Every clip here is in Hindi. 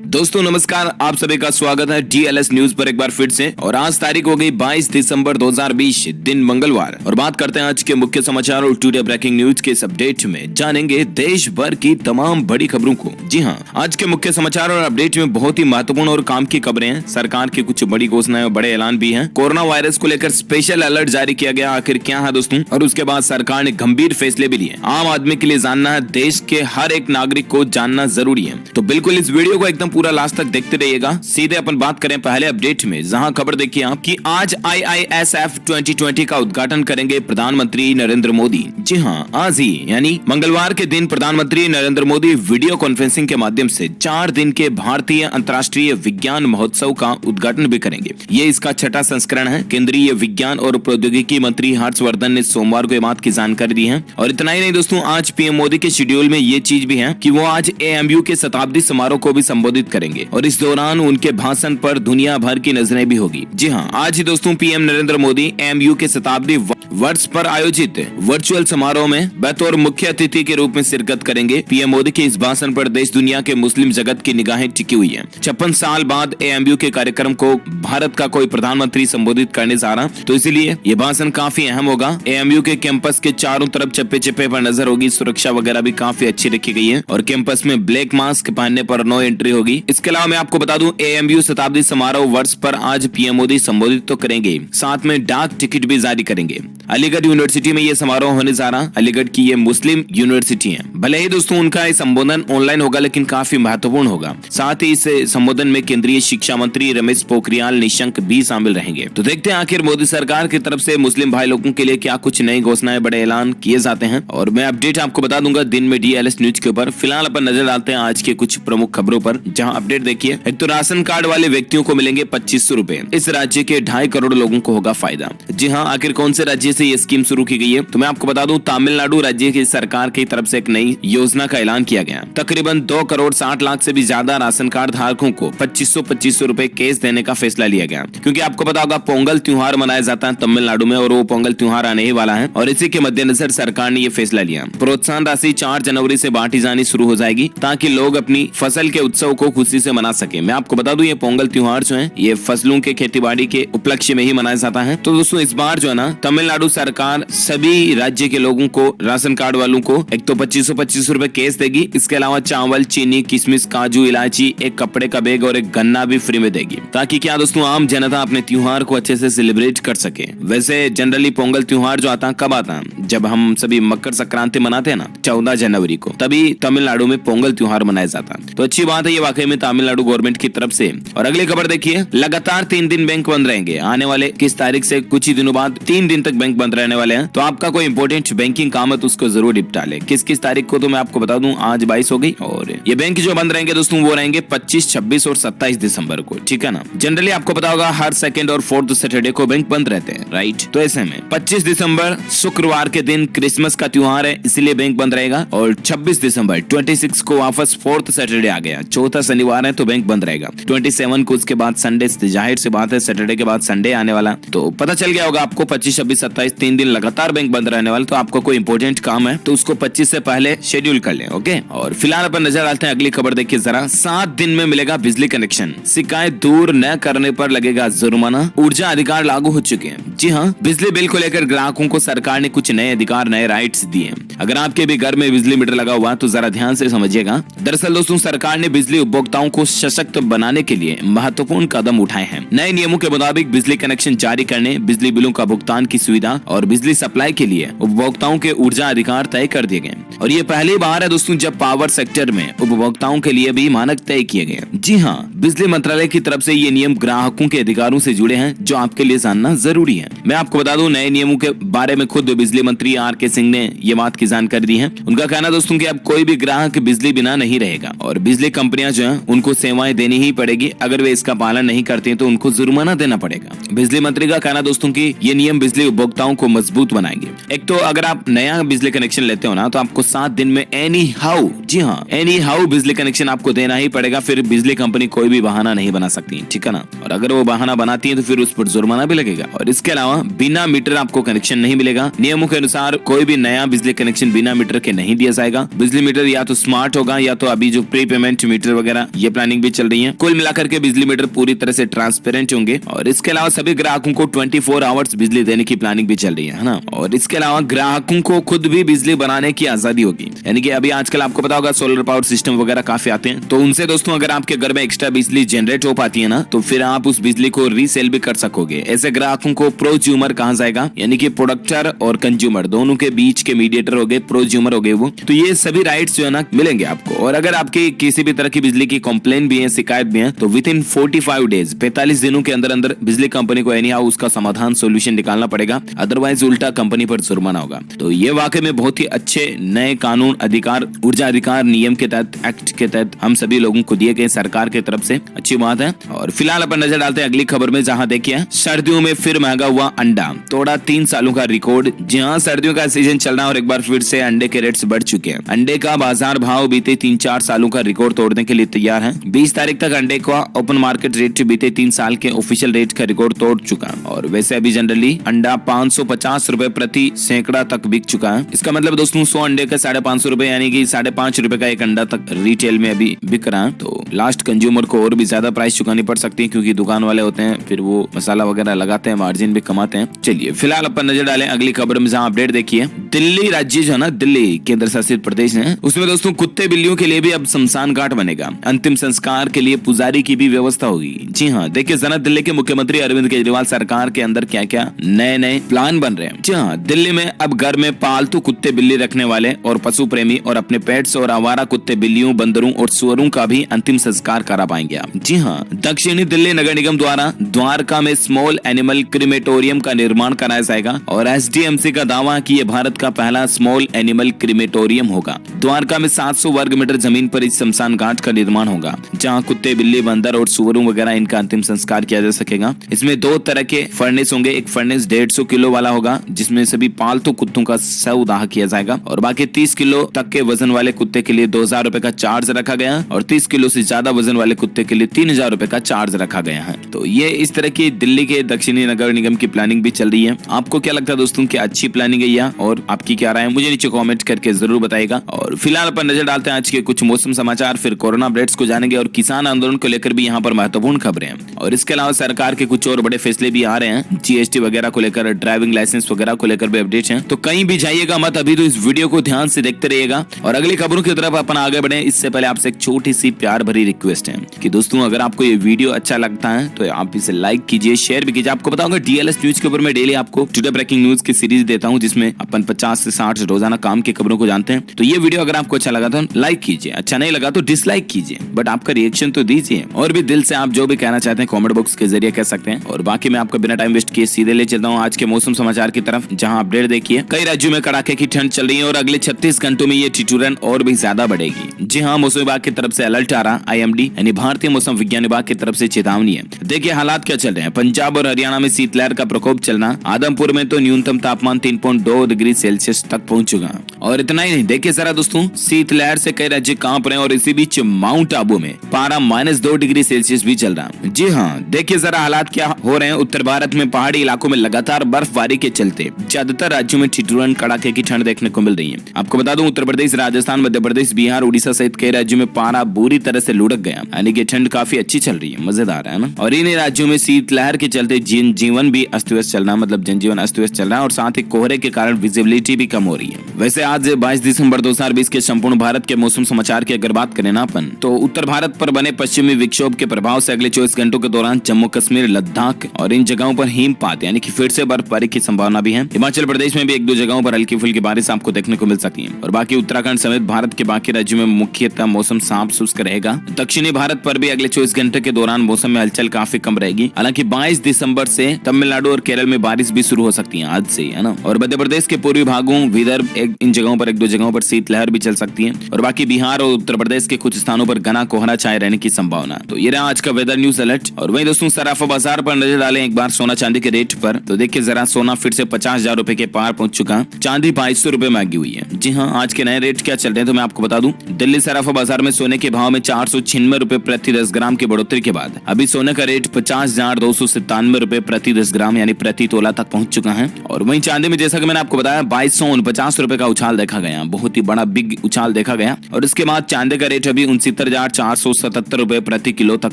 दोस्तों नमस्कार, आप सभी का स्वागत है DLS न्यूज पर एक बार फिर से। और आज तारीख हो गई 22 दिसंबर 2020, दिन मंगलवार। और बात करते हैं आज के मुख्य समाचार और टुडे ब्रेकिंग न्यूज के इस अपडेट में जानेंगे देश भर की तमाम बड़ी खबरों को। जी हां, आज के मुख्य समाचार और अपडेट में बहुत ही महत्वपूर्ण और काम की खबरें हैं। सरकार की कुछ बड़ी घोषणाएं और बड़े ऐलान भी हैं। कोरोना वायरस को लेकर स्पेशल अलर्ट जारी किया गया, आखिर क्या है दोस्तों। और उसके बाद सरकार ने गंभीर फैसले भी लिए। आम आदमी के लिए जानना है, देश के हर एक नागरिक को जानना जरूरी है। तो बिल्कुल इस वीडियो को एकदम पूरा लास्ट तक देखते रहिएगा। सीधे अपन बात करें पहले अपडेट में, जहां खबर देखिए आप कि आज IISF 2020 का उद्घाटन करेंगे प्रधानमंत्री नरेंद्र मोदी। जी हां, आज ही यानी मंगलवार के दिन प्रधानमंत्री नरेंद्र मोदी वीडियो कॉन्फ्रेंसिंग के माध्यम से 4 दिन के भारतीय अंतर्राष्ट्रीय विज्ञान महोत्सव का उद्घाटन भी करेंगे। ये इसका छठा संस्करण है। केंद्रीय विज्ञान और प्रौद्योगिकी मंत्री हर्षवर्धन ने सोमवार को ये बात की जानकारी दी है। और इतना ही नहीं दोस्तों, आज PM मोदी के शेड्यूल में ये चीज भी है कि वो आज AMU के शताब्दी समारोह को भी संबोधित करेंगे और इस दौरान उनके भाषण पर दुनिया भर की नजरें भी होगी। जी हां, आज ही दोस्तों PM नरेंद्र मोदी AMU के शताब्दी वर्ष पर आयोजित वर्चुअल समारोह में बतौर मुख्य अतिथि के रूप में शिरकत करेंगे। PM मोदी के इस भाषण पर देश दुनिया के मुस्लिम जगत की निगाहें टिकी हुई है। 56 साल बाद AMU के कार्यक्रम को भारत का कोई प्रधानमंत्री संबोधित करने जा रहा, तो इसलिए ये भाषण काफी अहम होगा। AMU के कैंपस के चारों तरफ चप्पे चप्पे पर नजर होगी। सुरक्षा वगैरह भी काफी अच्छी रखी गई है और कैंपस में ब्लैक मास्क पहनने पर नो एंट्री होगी। इसके अलावा मैं आपको बता दूं, AMU शताब्दी समारोह वर्ष पर आज PM मोदी संबोधित तो करेंगे, साथ में डाक टिकट भी जारी करेंगे। अलीगढ़ यूनिवर्सिटी में ये समारोह होने जा रहा। अलीगढ़ की ये मुस्लिम यूनिवर्सिटी है। भले ही दोस्तों उनका ये संबोधन ऑनलाइन होगा, लेकिन काफी महत्वपूर्ण होगा। साथ ही इस संबोधन में केंद्रीय शिक्षा मंत्री रमेश पोखरियाल निशंक भी शामिल रहेंगे। तो देखते हैं आखिर मोदी सरकार की तरफ से मुस्लिम भाई लोगों के लिए क्या कुछ नई घोषणाएं, बड़े ऐलान किए जाते हैं। और मैं अपडेट आपको बता दूंगा दिन में DLS न्यूज के ऊपर। फिलहाल अपन नजर डालते हैं आज के कुछ प्रमुख खबरों पर, जहां अपडेट देखिए। एक तो राशन कार्ड वाले व्यक्तियों को मिलेंगे 2500 रुपए। इस राज्य के 2.5 करोड़ लोगों को होगा फायदा। जी हाँ, आखिर कौन से राज्य से ये स्कीम शुरू की गई है, तो मैं आपको बता दूं, तमिलनाडु राज्य की सरकार की तरफ से एक नई योजना का ऐलान किया गया। तकरीबन 2 करोड़ 60 लाख से भी ज्यादा राशन कार्ड धारकों को 2500 रुपए कैश देने का फैसला लिया गया। क्योंकि आपको पता होगा पोंगल त्योहार मनाया जाता है तमिलनाडु में, और वो पोंगल त्योहार आने ही वाला है। और इसी के मद्देनजर सरकार ने ये फैसला लिया। प्रोत्साहन राशि 4 जनवरी से बांटी जानी शुरू हो जाएगी, ताकि लोग अपनी फसल के उत्सव को खुशी से मना सके। मैं आपको बता दूं, ये पोंगल त्योहार जो है ये फसलों के खेतीबाड़ी के उपलक्ष्य में ही मनाया जाता है। तो दोस्तों इस बार जो है ना, तमिलनाडु सरकार सभी राज्य के लोगों को, राशन कार्ड वालों को, एक तो 2500 रुपए कैश देगी। इसके अलावा चावल, चीनी, किशमिश, काजू, इलायची, एक कपड़े का बैग और एक गन्ना भी फ्री में देगी, ताकि क्या दोस्तों आम जनता अपने त्योहार को अच्छे से सेलिब्रेट कर सके। वैसे जनरली पोंगल त्योहार जो आता है कब आता है, जब हम सभी मकर संक्रांति मनाते हैं ना 14 जनवरी को, तभी तमिलनाडु में पोंगल त्योहार मनाया जाता है। तो अच्छी बात है ये वाकई में तमिलनाडु गवर्नमेंट की तरफ से। और अगली खबर देखिए, लगातार 3 दिन बैंक बंद रहेंगे। आने वाले किस तारीख से कुछ ही दिनों बाद 3 दिन तक बैंक बंद रहने वाले हैं। तो आपका कोई इंपॉर्टेंट बैंकिंग काम है तो उसको जरूर निपटा ले। किस तारीख को, तो मैं आपको बता दूं, आज 22 हो गई। और ये बैंक जो बंद रहेंगे दोस्तों वो रहेंगे 25, 26 और 27 दिसंबर को, ठीक है ना। जनरली आपको पता होगा हर 2nd और 4th सैटरडे को बैंक बंद रहते हैं, राइट। तो ऐसे में 25 दिसंबर शुक्रवार के दिन क्रिसमस का त्योहार है, इसलिए बैंक बंद रहेगा। और 26 दिसंबर 26 को वापस 4th सैटरडे आ गया, चौथा शनिवार है, तो बैंक बंद रहेगा। 27 को उसके बाद संडे, जाहिर सी बात है सैटरडे के बाद संडे आने वाला। तो पता चल गया होगा आपको 25, 26, 27 3 दिन लगातार बैंक बंद रहने वाले। तो आपको कोई इंपॉर्टेंट काम है तो उसको 25 से पहले शेड्यूल कर लें, ओके। और फिलहाल अपन नजर डालते हैं अगली खबर देखिए जरा। 7 दिन में मिलेगा बिजली कनेक्शन, शिकायत दूर न करने पर लगेगा जुर्माना। ऊर्जा अधिकार लागू हो चुके हैं। जी हाँ, बिजली बिल को लेकर ग्राहकों को सरकार ने कुछ नए अधिकार, नए राइट्स दिए। अगर आपके भी घर में बिजली मीटर लगा हुआ तो जरा ध्यान से समझिएगा। दरअसल दोस्तों सरकार ने बिजली उपभोक्ताओं को सशक्त बनाने के लिए महत्वपूर्ण कदम उठाए हैं। नए नियमों के मुताबिक बिजली कनेक्शन जारी करने, बिजली बिलों का भुगतान की सुविधा और बिजली सप्लाई के लिए उपभोक्ताओं के ऊर्जा अधिकार तय कर दिए गए। और ये पहली बार है दोस्तों जब पावर सेक्टर में उपभोक्ताओं के लिए भी मानक तय किए गए। जी हाँ, बिजली मंत्रालय की तरफ से ये नियम ग्राहकों के अधिकारों से जुड़े हैं, जो आपके लिए जानना जरूरी है। मैं आपको बता दूं, नए नियमों के बारे में खुद बिजली मंत्री RK सिंह ने ये बात की जानकारी दी है। उनका कहना दोस्तों कि अब कोई भी ग्राहक बिजली बिना नहीं रहेगा और बिजली कंपनियां जो है उनको सेवाएं देनी ही पड़ेगी। अगर वे इसका पालन नहीं करते हैं तो उनको जुर्माना देना पड़ेगा। बिजली मंत्री का कहना दोस्तों कि ये नियम बिजली उपभोक्ताओं को मजबूत बनाएंगे। एक तो अगर आप नया बिजली कनेक्शन लेते हो ना, तो आपको 7 दिन में एनी हाउ, जी हाँ एनी हाउ बिजली कनेक्शन आपको देना ही पड़ेगा। फिर बिजली कंपनी कोई भी बहाना नहीं बना सकती, ठीक है ना। और अगर वो बहाना बनाती है तो फिर उस पर जुर्माना भी लगेगा। और इसके अलावा बिना मीटर आपको कनेक्शन नहीं मिलेगा। नियमों के अनुसार कोई भी नया बिजली कनेक्शन बिना मीटर के नहीं दिया जाएगा। बिजली मीटर या तो स्मार्ट होगा या तो अभी जो प्री पेमेंट मीटर वगैरह ये प्लानिंग भी चल रही है। कुल मिलाकर के बिजली मीटर पूरी तरह से ट्रांसपेरेंट होंगे और इसके अलावा सभी ग्राहकों को 24 आवर्स बिजली देने की प्लानिंग भी चल रही है ना। और इसके अलावा ग्राहकों को खुद भी बिजली बनाने की आजादी होगी, यानी कि अभी आजकल आपको पता होगा सोलर पावर सिस्टम वगैरह काफी आते हैं, तो उनसे दोस्तों अगर आपके घर में एक्स्ट्रा बिजली जनरेट हो पाती है ना तो फिर आप उस बिजली को रीसेल भी कर सकोगे। ऐसे ग्राहकों को प्रोज्यूमर कहा जाएगा, यानी कि प्रोडक्टर और कंज्यूमर दोनों के बीच के मीडिएटर हो गए, प्रोज्यूमर हो गए वो। तो ये सभी राइट्स जो है ना मिलेंगे आपको। और अगर आपकी किसी भी तरह की बिजली की कंप्लेन भी है, शिकायत भी है, तो विद इन 45 डेज 45 दिनों के अंदर अंदर बिजली कंपनी को एनी हाउ उसका समाधान सोल्यूशन निकालना पड़ेगा, अदरवाइज उल्टा कंपनी पर जुर्माना होगा। तो ये वाकई में बहुत ही अच्छे नए कानून अधिकार ऊर्जा अधिकार नियम के तहत एक्ट के तहत हम सभी लोगों को दिए गए सरकार की तरफ से, अच्छी बात है। और फिलहाल अपन नजर डालते हैं अगली खबर में, जहां देखिए सर्दियों में फिर महंगा हुआ अंडा, तोड़ा 3 सालों का रिकॉर्ड। जी हाँ, सर्दियों का सीजन चल रहा है और एक बार फिर से अंडे के रेट्स बढ़ चुके हैं। अंडे का बाजार भाव बीते 3-4 सालों का रिकॉर्ड तोड़ने के लिए तैयार है। 20 तारीख तक अंडे का ओपन मार्केट रेट बीते 3 साल के ऑफिशियल रेट का रिकॉर्ड तोड़ चुका है। और वैसे अभी जनरली अंडा 550 रुपए प्रति सैकड़ा तक बिक चुका है। इसका मतलब दोस्तों 100 अंडे का 550 रुपए, यानी कि 5.5 रुपए का एक अंडा तक रिटेल में अभी बिक रहा है। तो लास्ट कंज्यूमर को और भी ज्यादा प्राइस चुकानी पड़ सकती है, क्योंकि दुकान वाले होते हैं फिर वो मसाला वगैरह लगाते हैं, मार्जिन भी कमाते हैं। चलिए फिलहाल अपन नजर डालें अगली खबर में, जहां अपडेट देखिए दिल्ली राज्य जो है ना, दिल्ली केंद्र शासित प्रदेश है, उसमें दोस्तों कुत्ते बिल्लियों के लिए भी अब शमशान घाट बनेगा। अंतिम संस्कार के लिए पुजारी की भी व्यवस्था होगी। जी हाँ, देखिए जरा दिल्ली के मुख्यमंत्री अरविंद केजरीवाल सरकार के अंदर क्या क्या नए नए प्लान बन रहे हैं। जी हाँ, दिल्ली में अब घर में पालतू कुत्ते बिल्ली रखने वाले और पशु प्रेमी और अपने पेट्स और आवारा कुत्ते बिल्लियों बंदरों और सुअरों का भी अंतिम संस्कार करा पाएंगे आप। जी हाँ, दक्षिणी दिल्ली नगर निगम द्वारा द्वारका में स्मॉल एनिमल क्रीमेटोरियम का निर्माण कराया जाएगा और एसडीएमसी का दावा कि यह भारत का पहला स्मॉल एनिमल क्रीमेटोरियम होगा। द्वारका में 700 वर्ग मीटर जमीन पर इस शमशान घाट का निर्माण होगा, जहां कुत्ते बिल्ली बंदर और सुअरों वगैरह इनका अंतिम संस्कार किया जा सकेगा। इसमें 2 तरह के फर्नेस होंगे। एक फर्नेस 150 किलो वाला होगा, जिसमें सभी पालतू कुत्तों का शव दाह किया जाएगा, और बाकी 30 किलो तक के वजन वाले कुत्ते के लिए 2000 रुपए का चार्ज रखा गया और 30 किलो से ज्यादा वजन वाले कुत्ते के लिए 3000 रुपए का चार्ज रखा गया है। तो ये इस तरह की दिल्ली के दक्षिणी नगर निगम की प्लानिंग भी चल रही है। आपको क्या लगता है दोस्तों कि अच्छी प्लानिंग है या, और आपकी क्या राय है मुझे नीचे कमेंट करके जरूर बताइएगा। और फिलहाल अपन नजर डालते हैं आज के कुछ मौसम समाचार, फिर कोरोना अपडेट्स को जानेंगे और किसान आंदोलन को लेकर भी यहाँ पर महत्वपूर्ण खबरें हैं। और इसके अलावा सरकार के कुछ और बड़े फैसले भी आ रहे हैं, जीएसटी वगैरह को लेकर, ड्राइविंग लाइसेंस वगैरह को लेकर भी अपडेट्स हैं। तो कहीं भी जाइएगा मत, अभी तो इस वीडियो को ध्यान से देखते रहिएगा। और अगली खबरों की तरफ अपन आगे बढ़े इससे पहले आपसे एक छोटी सी प्यार भरी रिक्वेस्ट है कि दोस्तों अगर आपको ये वीडियो अच्छा लगता है तो आप इसे लाइक कीजिए, शेयर भी कीजिए। आपको बताऊंगा डीएलएस न्यूज के ऊपर मैं डेली आपको टुडे ब्रेकिंग न्यूज की सीरीज देता हूं, जिसमें अपन 50 से 60 रोजाना काम की खबरों को जानते हैं। तो ये वीडियो अगर आपको अच्छा लगा तो लाइक कीजिए, अच्छा नहीं लगा तो डिसलाइक कीजिए, बट आपका रिएक्शन तो दीजिए। और भी दिल से आप जो भी कहना चाहते हैं कमेंट बॉक्स के जरिए कह सकते हैं। और बाकी मैं आपका बिना टाइम वेस्ट किए सीधे ले चलता हूँ आज के मौसम समाचार की तरफ, जहाँ अपडेट देखिए कई राज्यों में कड़ाके की ठंड चल रही है और अगले 36 घंटों में ये ठिठुरन और भी ज्यादा बढ़ेगी। जी हाँ, मौसम विभाग की तरफ से अलर्ट आ रहा, IMD यानी भारतीय मौसम विज्ञान विभाग की तरफ से चेतावनी है। देखिए हालात क्या चल रहे हैं। पंजाब और हरियाणा में शीतलहर का प्रकोप चलना, आदमपुर में तो न्यूनतम तापमान 3.2 डिग्री सेल्सियस तक पहुंच चुका। और इतना ही नहीं, देखिए जरा दोस्तों, शीतलहर से कई राज्य कांप रहे हैं और इसी बीच माउंट आबू में पारा -2 डिग्री सेल्सियस भी चल रहा है। जी हाँ, देखिए जरा हालात क्या हो रहे हैं। उत्तर भारत में पहाड़ी इलाकों में लगातार बर्फबारी के चलते ज्यादातर राज्यों में ठिठुरन कड़ाके की ठंड देखने को मिल रही है। आपको बता दूं उत्तर प्रदेश, राजस्थान, मध्य प्रदेश, बिहार, उड़ीसा सहित कई राज्यों में पारा बुरी तरह से लुढ़क गया, यानी कि ठंड काफी अच्छी चल रही है, मजेदार है ना। और इन राज्यों में शीतलहर के चलते जीवन भी अस्त व्यस्त चल रहा है, मतलब जनजीवन अस्त व्यस्त चल रहा है और साथ ही कोहरे के कारण विजिबिलिटी भी कम हो रही है। वैसे आज 22 दिसंबर 2020 के संपूर्ण भारत के मौसम समाचार की अगर बात करें ना अपन, तो उत्तर भारत पर बने पश्चिमी विक्षोभ के प्रभाव से अगले 24 घंटों के दौरान जम्मू कश्मीर, लद्दाख और इन जगहों पर हिमपात यानी कि फिर से बर्फबारी की संभावना भी है। हिमाचल प्रदेश में भी 1-2 जगहों पर हल्की फुल्की बारिश आपको देखने को मिल सकती है। और बाकी उत्तराखंड समेत भारत के बाकी राज्यों में मुख्यतः मौसम साफ शुष्क रहेगा। दक्षिणी भारत पर भी अगले 24 घंटे के दौरान मौसम में हलचल काफी कम रहेगी। हालांकि 22 दिसंबर से तमिलनाडु और केरल में बारिश भी शुरू हो सकती है आज से, है ना। और मध्य प्रदेश के पूर्वी भागों, विदर्भ, इन जगहों पर 1-2 जगहों पर शीतलहर भी चल सकती है। और बाकी बिहार और उत्तर प्रदेश के कुछ स्थानों पर घना कोहरा छाए रहने की संभावना। तो ये रहा आज का वेदर न्यूज अलर्ट। और वहीं दोस्तों सराफा बाजार पर नजर डालें एक बार सोना चांदी के रेट पर, तो देखिए जरा सोना फिर से 50,000 रुपए के पार पहुंच चुका, चांदी 2200 रुपए महंगी हुई है। जी हाँ, आज के नए रेट क्या चल रहे हैं तो मैं आपको बता दूं। दिल्ली सराफा बाजार में सोने के भाव में 496 रुपए प्रति 10 ग्राम की बढ़ोतरी के बाद अभी सोने का रेट 50,297 रुपए प्रति 10 ग्राम यानी प्रति तोला तक पहुंच चुका है। और वहीं चांदी में जैसा जैसा कि मैंने आपको बताया 2249 रुपए का उछाल देखा गया, बहुत ही बड़ा बिग उछाल देखा गया। और इसके बाद चांदी का रेट अभी 69,477 रुपए प्रति किलो तक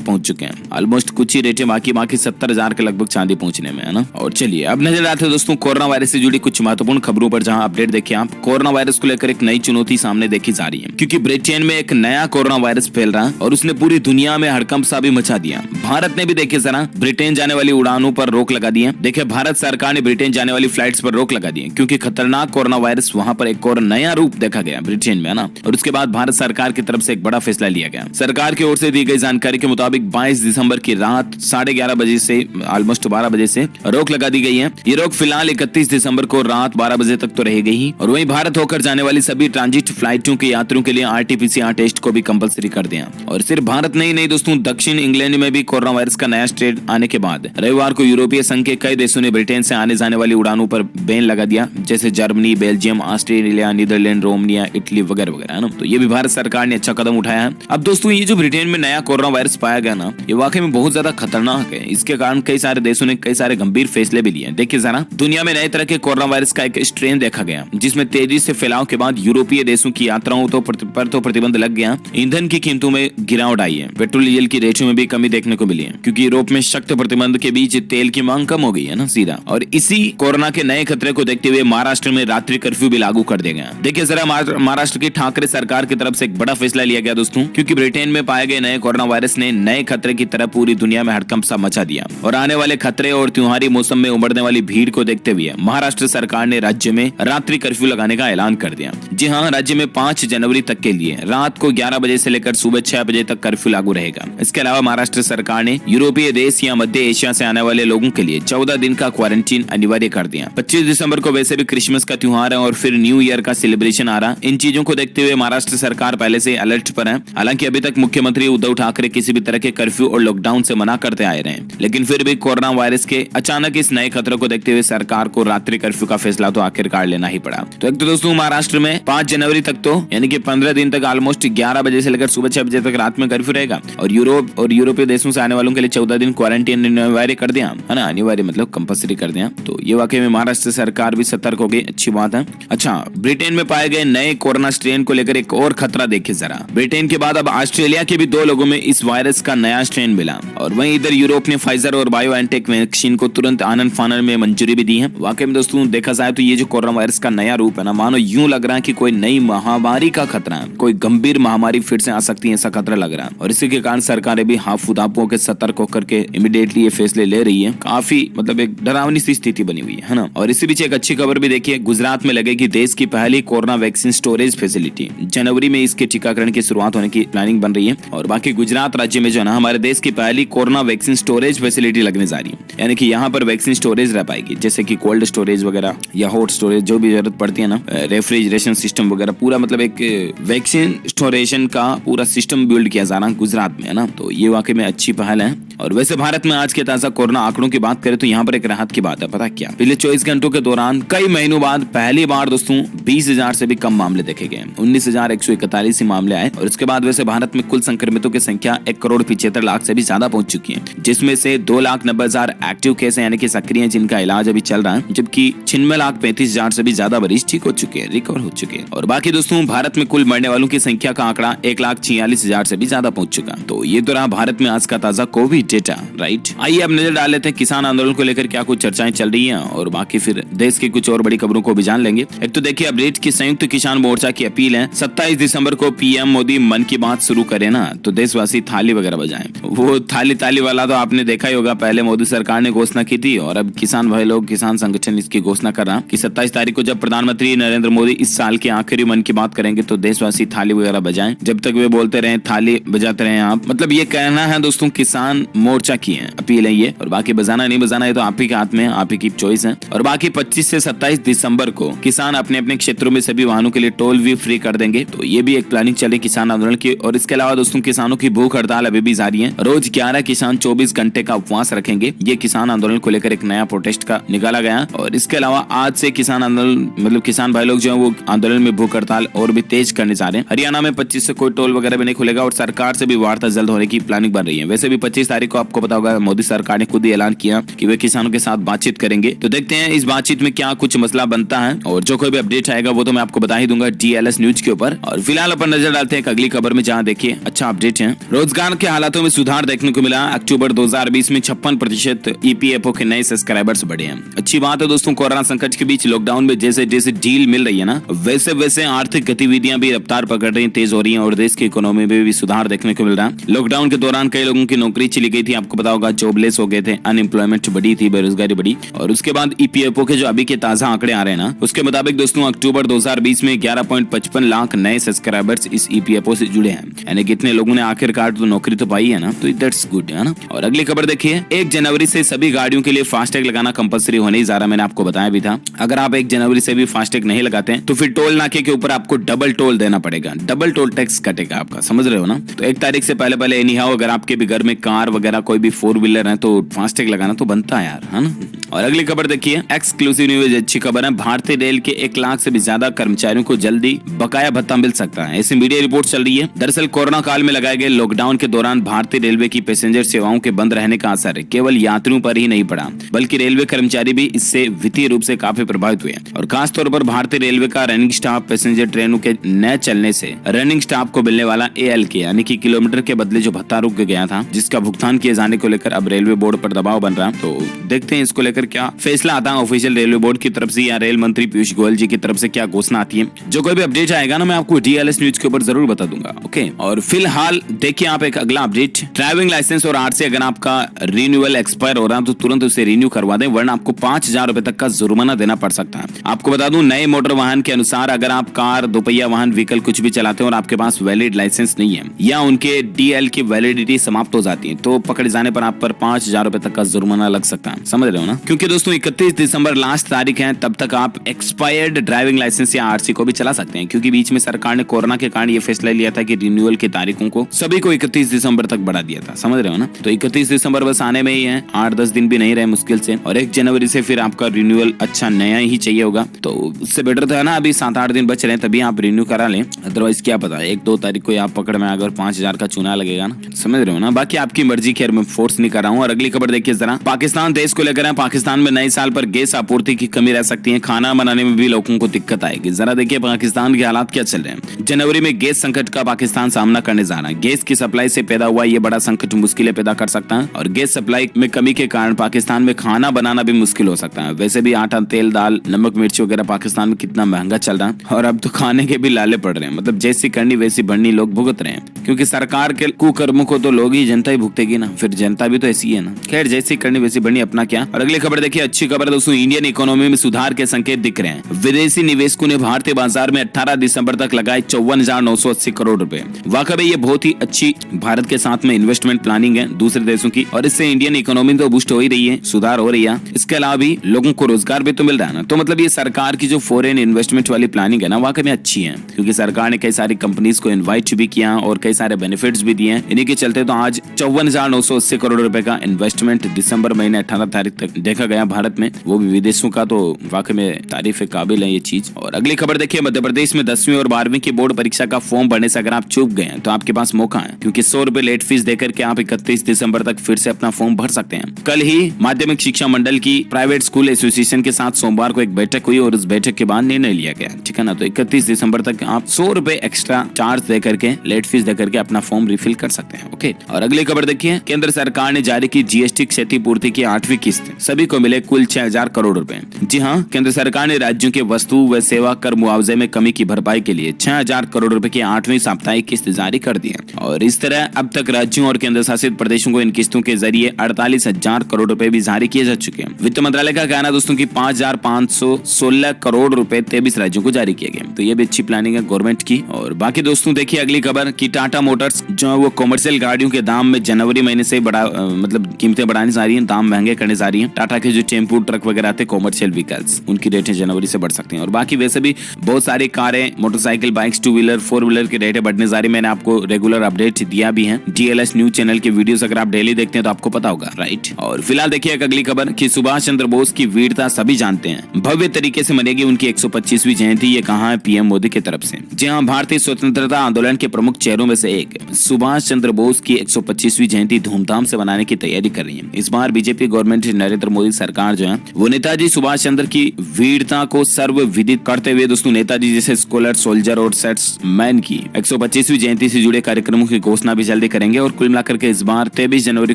पहुंच चुके हैं। ऑलमोस्ट कुछ ही रेटें बाकी 70,000 के लगभग चांदी पहुंचने में, है ना। और चलिए अब नजर आते हैं दोस्तों कोरोना वायरस से जुड़ी कुछ महत्वपूर्ण खबरों पर, जहां अपडेट देखिए आप। कोरोना वायरस को लेकर एक नई चुनौती सामने देखी जा रही है, क्योंकि ब्रिटेन में एक नया कोरोना वायरस फैल रहा है और उसने पूरी दुनिया में हड़कंप सा भी मचा दिया। भारत ने भी देखिए जरा ब्रिटेन जाने वाली उड़ानों पर रोक लगा दी है। देखिए भारत सरकार ने ब्रिटेन जाने वाली फ्लाइट्स पर रोक लगा दी है, क्योंकि खतरनाक कोरोना वायरस वहां पर एक और नया रूप देखा गया ब्रिटेन में, है ना। और उसके बाद भारत सरकार की तरफ से एक बड़ा फैसला लिया गया। सरकार की ओर से दी गई जानकारी के मुताबिक 22 दिसंबर की रात 11:30 बजे से ऑलमोस्ट 12 बजे से रोक लगा दी गई है। ये रोक फिलहाल 31 दिसंबर को रात 12 बजे तक तो रहेगी ही। और वहीं भारत होकर जाने वाली सभी ट्रांजिट फ्लाइटों के यात्रियों के लिए RT-PCR टेस्ट को भी कंपलसरी कर दिया। और सिर्फ भारत नहीं दोस्तों, दक्षिण इंग्लैंड में भी कोरोना वायरस का नया स्ट्रेन आने के बाद रविवार को यूरोपीय संघ के कई देशों ने ब्रिटेन से आने जाने वाली उड़ानों पर बैन लगा दिया, जैसे Germany, Belgium, Australia, Netherlands, Romania, Italy वगैरह वगैरह, है ना। तो ये भी भारत सरकार ने अच्छा कदम उठाया है। अब दोस्तों ये जो ब्रिटेन में नया कोरोना वायरस पाया गया ना, ये वाकई में बहुत ज्यादा खतरनाक है। इसके कारण कई सारे देशों ने कई सारे गंभीर फैसले भी लिए। देखिए जरा, दुनिया में नए तरह के कोरोना वायरस का एक स्ट्रेन देखा गया, जिसमें तेजी से फैलाव के बाद यूरोपीय देशों की यात्राओं पर प्रतिबंध लग गया। ईंधन की कीमतों में गिरावट आई है, पेट्रोल डीजल की रेटों में भी कमी देखने को मिली है, क्योंकि यूरोप में सख्त प्रतिबंध के बीच तेल की मांग कम हो गई है ना सीधा। और इसी कोरोना के नए खतरे को देखते हुए महाराष्ट्र में रात्रि कर्फ्यू भी लागू कर दिया गया। देखिए जरा, महाराष्ट्र की ठाकरे सरकार की तरफ से एक बड़ा फैसला लिया गया दोस्तों, क्योंकि ब्रिटेन में पाए गए नए कोरोना वायरस ने नए खतरे की तरह पूरी दुनिया में हड़कंप सा मचा दिया। और आने वाले खतरे और त्योहारी मौसम में उमड़ने वाली भीड़ को देखते हुए महाराष्ट्र सरकार ने राज्य में रात्रि कर्फ्यू लगाने का ऐलान कर दिया। जी हाँ, राज्य में 5 जनवरी तक के लिए रात को 11 बजे से लेकर सुबह 6 बजे तक कर्फ्यू लागू रहेगा। इसके अलावा महाराष्ट्र सरकार ने यूरोपीय देश या मध्य एशिया से आने वाले लोगों के लिए 14 दिन का क्वारंटीन अनिवार्य कर दिया। 25 दिसंबर को वैसे भी क्रिसमस का त्योहार है और फिर न्यू ईयर का सेलिब्रेशन आ रहा। इन चीजों को देखते हुए महाराष्ट्र सरकार पहले से अलर्ट पर है। हालांकि अभी तक मुख्यमंत्री उद्धव ठाकरे किसी भी तरह के कर्फ्यू और लॉकडाउन से मना करते आए रहे, लेकिन फिर भी कोरोना वायरस के अचानक इस नए खतरे को देखते हुए सरकार को रात्रि कर्फ्यू का फैसला तो आखिरकार लेना ही पड़ा। तो एक तो दोस्तों महाराष्ट्र में 5 जनवरी तक तो यानी कि 15 दिन तक ऑलमोस्ट 11 बजे से लेकर सुबह 6 बजे तक रात में कर्फ्यू रहेगा। और यूरोप और यूरोपीय देशों से आने वालों के लिए 14 दिन क्वारंटीन अनिवार्य कर दिया, है ना। अनिवार्य मतलब कंपल्सरी कर दिया। तो ये वाकई में महाराष्ट्र सरकार भी सतर्क हो गई, अच्छी बात है। अच्छा, ब्रिटेन में पाए गए नए कोरोना स्ट्रेन को लेकर एक और खतरा देखिए जरा। ब्रिटेन के बाद अब ऑस्ट्रेलिया के भी 2 लोगों में इस वायरस का नया स्ट्रेन मिला। और वहीं इधर यूरोप ने फाइजर और बायोएनटेक वैक्सीन को तुरंत आनन फानन में मंजूरी भी दी है। वाकई में दोस्तों देखा जाए तो ये जो कोरोना वायरस का नया रूप है ना, मानो यूं लग रहा है कि कोई नई महामारी का खतरा है, कोई गंभीर महामारी फिर से आ सकती है, ऐसा खतरा लग रहा है। और इसी के कारण सरकारें भी हाफुदाप होकर सतर्क होकर के इमीडिएटली ये फैसले ले रही है। काफी मतलब एक डरावनी सी स्थिति बनी हुई है ना। और इसी बीच एक अच्छी खबर भी देखिए, गुजरात में लगेगी देश की पहली कोरोना वैक्सीन स्टोरेज फैसिलिटी। जनवरी में इसके टीकाकरण की शुरुआत होने की प्लानिंग बन रही है। और बाकी गुजरात राज्य में जो है ना, हमारे देश की पहली कोरोना वैक्सीन स्टोरेज फैसिलिटी लगने जा रही है, यानी कि यहाँ पर वैक्सीन स्टोरेज रह पाएगी, जैसे कि कोल्ड स्टोरेज वगैरह या हॉट स्टोरेज, जो भी जरूरत पड़ती है ना, रेफ्रिजरेशन सिस्टम वगैरह, पूरा मतलब एक वैक्सीन स्टोरेशन का पूरा सिस्टम बिल्ड किया जा रहा है गुजरात में, है ना। तो ये वाकई में अच्छी पहल है। और वैसे भारत में आज के ताजा कोरोना आंकड़ों की बात करें तो यहाँ पर एक राहत की बात है, पता क्या, पिछले 24 घंटों के दौरान कई महीनों बाद पहली बार दोस्तों 20,000 से भी कम मामले देखे गए। 19,141 मामले आए। और इसके बाद वैसे भारत में कुल संक्रमितों की संख्या 1,75,00,000 से भी ज्यादा पहुंच चुकी है, जिसमें से 2,90,000 एक्टिव केस यानी कि सक्रिय, जिनका इलाज अभी चल रहा है, जबकि 96,35,000 से भी ज्यादा मरीज ठीक हो चुके हैं, रिकवर हो चुके हैं। और बाकी दोस्तों भारत में कुल मरने वालों की संख्या का आंकड़ा 1,46,000 से भी ज्यादा पहुंच चुका। तो ये तो रहा भारत में आज का ताजा कोविड डेटा, राइट। आइए अब नजर डाल लेते हैं किसान आंदोलन को लेकर क्या कुछ चर्चाएं चल रही हैं, और बाकी फिर देश की कुछ और बड़ी खबरों को भी जान लेंगे। एक तो देखिए अपडेट की संयुक्त किसान मोर्चा की अपील है, 27 दिसंबर को पीएम मोदी मन की बात शुरू करे ना, तो देशवासी थाली वगैरह बजाएं। वो थाली वाला तो आपने देखा ही होगा, पहले मोदी सरकार ने घोषणा की थी और अब किसान भाई लोग, किसान संगठन इसकी घोषणा कर रहा कि 27 तारीख को जब प्रधानमंत्री नरेंद्र मोदी इस साल के आखिरी मन की बात करेंगे तो देशवासी थाली वगैरह बजाएं। जब तक वे बोलते रहे थाली बजाते रहे आप, मतलब ये कहना है दोस्तों किसान मोर्चा की है, अपील है ये। और बाकी बजाना नहीं बजाना ये तो आप ही के हाथ में, आप ही की चॉइस है। और बाकी 25 से 27 दिसंबर को किसान अपने अपने क्षेत्रों में सभी वाहनों के लिए टोल भी फ्री कर देंगे। तो ये भी एक प्लानिंग चले किसान आंदोलन की। और इसके अलावा दोस्तों किसानों की भूख हड़ताल अभी भी जारी है, रोज 11 किसान 24 घंटे का उपवास रखेंगे। ये किसान आंदोलन को लेकर एक नया प्रोटेस्ट का निकाला गया। और इसके अलावा आज से किसान आंदोलन मतलब किसान भाई लोग जो है वो आंदोलन में भूख हड़ताल और भी तेज करने जा रहे हैं। हरियाणा में 25 से कोई टोल वगैरह भी नहीं खुलेगा और सरकार से भी वार्ता जल्द होने की प्लानिंग बन रही है। वैसे भी 25 तारीख तारीख को आपको पता होगा मोदी सरकार ने खुद ही ऐलान किया कि वे किसानों के साथ बातचीत करेंगे। तो देखते हैं इस बातचीत में क्या कुछ मसला बनता है, और जो कोई भी अपडेट आएगा वो तो मैं आपको बता ही दूंगा DLS न्यूज के ऊपर। और फिलहाल अपन नजर डालते हैं अगली खबर में, जहाँ देखिए अच्छा अपडेट है। रोजगार के हालातों में सुधार देखने को मिला। अक्टूबर 2020 में 56% EPFO के नए सब्सक्राइबर्स बढ़े हैं। अच्छी बात है दोस्तों, कोरोना संकट के बीच लॉकडाउन में जैसे जैसे ढील मिल रही है ना, वैसे वैसे आर्थिक गतिविधियां भी रफ्तार पकड़ रही हैं, तेज हो रही हैं, और देश की इकोनॉमी में भी सुधार देखने को मिल रहा है। लॉकडाउन के दौरान कई लोगों की नौकरी चली गई थी, आपको पता होगा, जॉबलेस हो गए थे, अनएम्प्लॉयमेंट बढ़ी थी, बेरोजगारी बढ़ी। और उसके बाद EPFO के जो अभी के ताजा आंकड़े आ रहे हैं ना, उसके मुताबिक दोस्तों अक्टूबर 2020 में 11.55 लाख नए सब्सक्राइबर्स इस EPFO से जुड़े हैं। यानी कितने लोगों ने आखिरकार तो नौकरी तो पाई है ना, तो दैट्स गुड है ना। और अगली खबर देखिए, 1 जनवरी से सभी गाड़ियों के लिए फास्टैग लगाना कंपलसरी होने ही जा रहा है। मैंने आपको बताया भी था, अगर आप 1 जनवरी से भी फास्टैग नहीं लगाते हैं तो फिर टोल नाके के ऊपर आपको डबल टोल देना पड़ेगा, डबल टोल टैक्स कटेगा आपका, समझ रहे हो ना। तो 1 तारीख से पहले एनी हाउ अगर आपके भी घर में कार वगैरह कोई भी 4 व्हीलर है तो फास्टैग लगाना तो बनता है यार, है ना। और अगली खबर देखिए, एक्सक्लूसिव न्यूज, अच्छी खबर है। भारतीय रेल के 1 लाख से भी ज्यादा कर्मचारियों को जल्दी बकाया भत्ता मिल सकता है, ऐसी मीडिया रिपोर्ट चल रही है। दरअसल कोरोना काल में लगाए गए लॉकडाउन के दौरान भारतीय रेलवे की पैसेंजर सेवाओं के बंद रहने का असर केवल यात्रियों पर ही नहीं पड़ा, बल्कि रेलवे कर्मचारी भी इससे वित्तीय रूप से काफी प्रभावित हुए। और खासतौर पर भारतीय रेलवे का रनिंग स्टाफ पैसेंजर ट्रेनों के न चलने से रनिंग स्टाफ को मिलने वाला ALK यानी कि किलोमीटर के बदले जो भत्ता रुक गया था, जिसका भुगतान किए जाने को लेकर अब रेलवे बोर्ड पर दबाव बन रहा है। तो देखते हैं इसको लेकर क्या फैसला आता है ऑफिशियल रेलवे बोर्ड की तरफ से, या रेल मंत्री पीयूष गोयल जी की तरफ से क्या घोषणा आती है। जो कोई भी अपडेट आएगा ना, मैं आपको DLS न्यूज के ऊपर जरूर बता दूंगा। ओके, और फिलहाल देखिए आप एक अगला अपडेट, ड्राइविंग लाइसेंस और RC अगर आपका रिन्यूअल एक्सपायर हो रहा है तो तुरंत उसे रिन्यू करवा दें, वरना आपको 5,000 रुपए तक का जुर्माना देना पड़ सकता है। आपको बता दूं, नए मोटर वाहन के अनुसार अगर आप कार, दोपहिया वाहन, व्हीकल कुछ भी चलाते हैं और आपके पास वैलिड लाइसेंस नहीं है या उनके DL की वैलिडिटी समाप्त हो जाती है, तो पकड़े जाने पर आप पर 5,000 रुपए तक का जुर्माना लग सकता है, समझ रहे हो ना। क्योंकि दोस्तों 31 दिसंबर लास्ट तारीख है, तब तक आप एक्सपायर्ड ड्राइविंग लाइसेंस या RC को भी चला सकते हैं, क्योंकि बीच में सरकार ने कोरोना के कारण ये फैसला लिया था कि रिन्यूअल की तारीखों को सभी को 31 दिसंबर तक बढ़ा दिया था, समझ रहे हो ना। तो 31 दिसंबर बस आने में ही है, 8-10 दिन भी नहीं रहे मुश्किल से, और 1 जनवरी से फिर आपका रिन्यूअल अच्छा नया ही चाहिए होगा। तो उससे बेटर तो है ना, अभी 7-8 दिन बच रहे हैं, तभी आप रिन्यू करा लें। अदरवाइज क्या पता 1-2 तारीख को आप पकड़ में अगर 5,000 का चूना लगेगा ना, समझ रहे हो ना। बाकी आपकी मर्जी, खैर मैं फोर्स नहीं कर रहा हूँ। और अगली खबर देखिए जरा, पाकिस्तान देश को लेकर है। पाकिस्तान में नए साल पर गैस आपूर्ति की कमी रह सकती है, खाना बनाने में भी लोगों को दिक्कत आएगी। जरा देखिए पाकिस्तान के हालात क्या चल रहे हैं। जनवरी में गैस संकट का पाकिस्तान सामना करने जा रहा है। गैस की सप्लाई से पैदा हुआ ये बड़ा संकट मुश्किलें पैदा कर सकता है, और गैस सप्लाई में कमी के कारण पाकिस्तान में खाना बनाना भी मुश्किल हो सकता है। वैसे भी आटा, तेल, दाल, नमक, मिर्च वगैरह पाकिस्तान में कितना महंगा चल रहा है, और अब तो खाने के भी लाले पड़ रहे हैं। मतलब जैसी करनी वैसी बढ़नी लोग भुगत रहे हैं, क्योंकि सरकार के कुकर्मों को तो लोग ही, जनता ही भुगतेगी ना, फिर जनता भी तो ऐसी है ना। खैर जैसी करनी वैसी बढ़नी, अपना क्या। और अगली खबर देखिए, अच्छी खबर दोस्तों, इंडियन इकोनॉमी में सुधार के संकेत दिख रहे हैं। विदेशी निवेशकों ने भारतीय बाजार में 18 दिसंबर तक लगाए 54,980 करोड़ रुपए। वाकई में ये बहुत ही अच्छी भारत के साथ में इन्वेस्टमेंट प्लानिंग है दूसरे देशों की, और इससे इंडियन इकोनॉमी तो बूस्ट हो ही रही है, सुधार हो रही है। इसके अलावा भी लोगों को रोजगार भी तो मिल रहा है ना। तो मतलब ये सरकार की जो फॉरेन इन्वेस्टमेंट वाली प्लानिंग है ना, वाकई में अच्छी है, क्योंकि सरकार ने कई सारी कंपनीज को इन्वाइट भी किया और कई सारे बेनिफिट्स भी दिए। इन्हीं के चलते तो आज 54,980 करोड़ रुपए का इन्वेस्टमेंट दिसंबर महीने 18 तारीख तक देखा गया भारत में, वो भी विदेशों का। तो वाकई में तारीफ के काबिल है ये चीज। और अगली खबर देखिए, मध्य प्रदेश में 10वीं और 12वीं की बोर्ड परीक्षा का फॉर्म भरने से अगर आप चूक गए तो आपके पास मौका है, क्योंकि 100 रुपए लेट फीस देकर के आप 31 दिसंबर तक फिर से अपना फॉर्म भर सकते हैं। कल ही माध्यमिक शिक्षा मंडल की प्राइवेट स्कूल एसोसिएशन के साथ सोमवार को एक बैठक हुई, और उस बैठक के बाद निर्णय लिया गया, ठीक है ना। तो 31 दिसंबर तक आप 100 रुपए एक्स्ट्रा चार्ज देकर के, लेट फीस देकर के अपना फॉर्म रिफिल कर सकते हैं। ओके, और अगली खबर देखिए, केंद्र सरकार ने जारी की GST क्षतिपूर्ति की 8वीं किस्त, सभी को मिले कुल 6,000 करोड़ रुपए। जी हाँ, केंद्र सरकार ने राज्यों के वस्तु व सेवा कर मुआवजे में कमी की भरपाई के लिए 6,000 करोड़ रुपए की 8वीं साप्ताहिक किस्त जारी कर दी है। और इस तरह अब तक राज्यों और केंद्र शासित प्रदेशों को इन किस्तों के जरिए 48,000 करोड़ रुपए भी जारी किए जा चुके हैं। वित्त मंत्रालय का कहना दोस्तों की 5,516 करोड़ रुपए 23 राज्यों को जारी किए गए। तो ये भी अच्छी प्लानिंग है गवर्नमेंट की। और बाकी दोस्तों देखिए अगली खबर की, टाटा मोटर्स जो है वो कमर्शियल गाड़ियों के दाम में जनवरी महीने से बड़ा मतलब कीमतें बढ़ाने जा रही है, दाम महंगे करने जा रही है। टाटा टाटा के जो टेम्पो ट्रक वगैरह आते हैं कॉमर्शियल व्हीकल्स, उनकी रेटें जनवरी से बढ़ सकती हैं। और बाकी वैसे भी बहुत सारी कारें, मोटरसाइकिल, बाइक्स, 2 व्हीलर, 4 व्हीलर की रेटें बढ़ने जा रही। मैंने आपको रेगुलर अपडेट दिया भी है। DLS न्यूज चैनल के वीडियोस अगर आप डेली देखते हैं तो आपको पता होगा, राइट। और फिलहाल देखिए एक अगली खबर कि सुभाष चंद्र बोस की वीरता सभी जानते हैं, भव्य तरीके से मनेगी उनकी 125वीं जयंती। ये कहा है PM मोदी की तरफ से। जी हाँ, भारतीय स्वतंत्रता आंदोलन के प्रमुख चेहरों में से एक सुभाष चंद्र बोस की 125वीं जयंती धूमधाम से मनाने की तैयारी कर रही है। इस बार बीजेपी गवर्नमेंट, नरेंद्र मोदी सरकार जो है वो नेताजी सुभाष चंद्र की वीरता को सर्वविदित करते हुए दोस्तों नेताजी जैसे स्कॉलर, सोल्जर और सेट्समैन की 125वीं जयंती से जुड़े कार्यक्रमों की घोषणा भी जल्दी करेंगे। और कुल मिलाकर के इस बार 23 जनवरी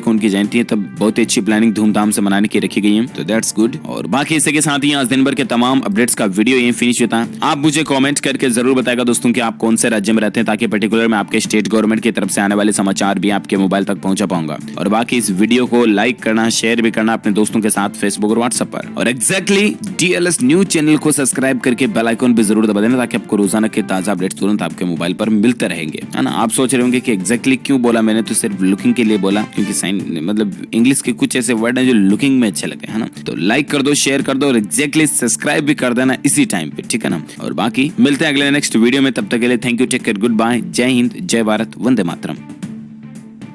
को उनकी जयंती है, तब बहुत ही अच्छी प्लानिंग धूमधाम से मनाने की रखी गई है, तो दैट्स गुड। और बाकी इसी के साथ ही आज दिन भर के तमाम अपडेट्स का वीडियो यहीं फिनिश होता है। आप मुझे कमेंट करके जरूर बताएगा दोस्तों कि आप कौन से राज्य में रहते हैं, ताकि पर्टिकुलर मैं आपके स्टेट गवर्नमेंट की तरफ से आने वाले समाचार भी आपके मोबाइल तक पहुंचा पाऊंगा। और बाकी इस वीडियो को लाइक करना, शेयर भी करना अपने दोस्तों के साथ फेसबुक और व्हाट्सएप पर। और एग्जैक्टली DLS न्यूज चैनल को सब्सक्राइब करके बेल आइकन भी जरूर दबा देना, ताकि आपको रोजाना के ताजा अपडेट्स तुरंत आपके मोबाइल पर मिलते रहेंगे, है ना। आप सोच रहे होंगे कि एग्जैक्टली क्यों बोला मैंने, तो सिर्फ लुकिंग के लिए बोला, क्योंकि साइन मतलब इंग्लिश के कुछ ऐसे वर्ड हैं जो लुकिंग में अच्छे लगे, है ना। तो लाइक कर दो, शेयर कर दो और एग्जैक्टली सब्सक्राइब भी कर देना इसी टाइम पे, ठीक है ना। और बाकी मिलते हैं अगले नेक्स्ट वीडियो में, तब तक के लिए thank you, take care, goodbye, जय हिंद, जय भारत, वंदे मातरम।